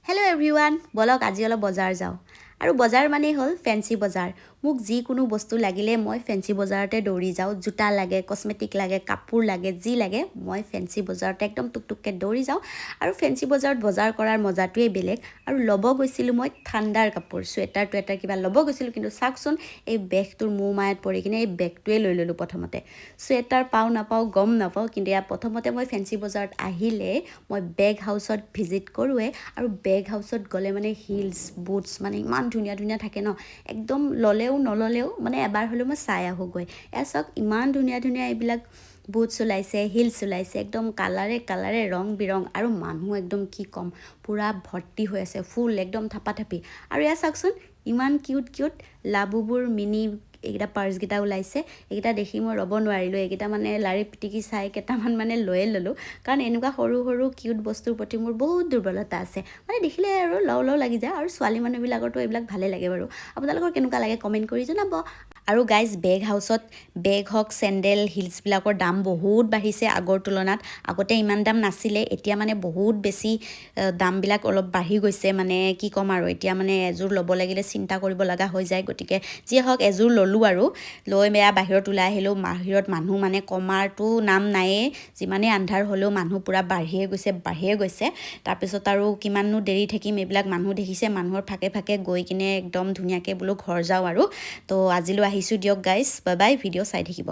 hello' everyone বলক আজি অলপ বজাৰ যাওঁ আৰু বজাৰ মানে হ'ল ফেঞ্চি বজাৰ মোক যিকোনো বস্তু লাগিলে মই ফেঞ্চি বজাৰতে দৌৰি যাওঁ জোতা লাগে কসমেটিক লাগে কাপোৰ লাগে যি লাগে মই ফেঞ্চি বজাৰতে একদম টুকটুককৈ দৌৰি যাওঁ আৰু ফেঞ্চি বজাৰত বজাৰ কৰাৰ মজাটোৱেই বেলেগ আৰু ল'ব গৈছিলোঁ মই ঠাণ্ডাৰ কাপোৰ চুৱেটাৰ টুৱেটাৰ কিবা ল'ব গৈছিলোঁ কিন্তু চাওকচোন এই বেগটোৰ মূৰ মায়াত পৰি কিনে এই বেগটোৱে লৈ ল'লোঁ প্ৰথমতে চুৱেটাৰ পাওঁ নাপাওঁ গম নাপাওঁ কিন্তু ইয়াৰ প্ৰথমতে মই ফেঞ্চি বজাৰত আহিলে মই বেগ হাউচত ভিজিট কৰোঁৱে আৰু বেগ হাউচত গ'লে মানে হিলছ বুটছ মানে ইমান ধুনীয়া ধুনীয়া থাকে ন একদম ল'লেও নল'লেও মানে এবাৰ হ'লেও মই চাই আহোঁগৈ এয়া চাওক ইমান ধুনীয়া ধুনীয়া এইবিলাক বুটছ ওলাইছে হিলছ ওলাইছে একদম কালাৰে ৰং বিৰং আৰু মানুহ একদম কি ক'ম পূৰা ভৰ্তি হৈ আছে ফুল একদম থাপাথাপি আৰু এয়া চাওকচোন ইমান কিউট লাবুবোৰ মিনি এইকেইটা পাৰ্চকেইটা ওলাইছে এইকেইটা দেখি মই ৰ'ব নোৱাৰিলোঁ এইকেইটা মানে লাৰি পিটিকি চাই কেইটামান মানে লৈয়ে ল'লোঁ কাৰণ এনেকুৱা সৰু সৰু কিউট বস্তুৰ প্ৰতি মোৰ বহুত দুৰ্বলতা আছে মানে দেখিলে আৰু লও লাগি যায় আৰু ছোৱালী মানুহবিলাকৰতো এইবিলাক ভালেই লাগে বাৰু আপোনালোকৰ কেনেকুৱা লাগে কমেণ্ট কৰি জনাব আৰু গাইজ বেগ হাউচত বেগ হওক চেণ্ডেল হিলছবিলাকৰ দাম বহুত বাঢ়িছে আগৰ তুলনাত আগতে ইমান দাম নাছিলে এতিয়া মানে বহুত বেছি দামবিলাক অলপ বাঢ়ি গৈছে মানে কি ক'ম আৰু এতিয়া মানে এযোৰ ল'ব লাগিলে চিন্তা কৰিব লগা হৈ যায় গতিকে যিয়ে হওক এযোৰ ল'লোঁ আৰু লৈ বেয়া বাহিৰত ওলাই আহিলেও বাহিৰত মানুহ মানে কমাৰটো নাম নায়েই যিমানেই আন্ধাৰ হ'লেও মানুহ পূৰা বাঢ়িয়ে গৈছে তাৰপিছত আৰু কিমাননো দেৰি থাকিম এইবিলাক মানুহ দেখিছে মানুহৰ ফাকে ফাকে গৈ কিনে একদম ধুনীয়াকৈ বোলো ঘৰ যাওঁ আৰু তো আজিলৈ আহিছোঁ দিয়ক গাইজ বাই বাই ভিডিঅ' চাই থাকিব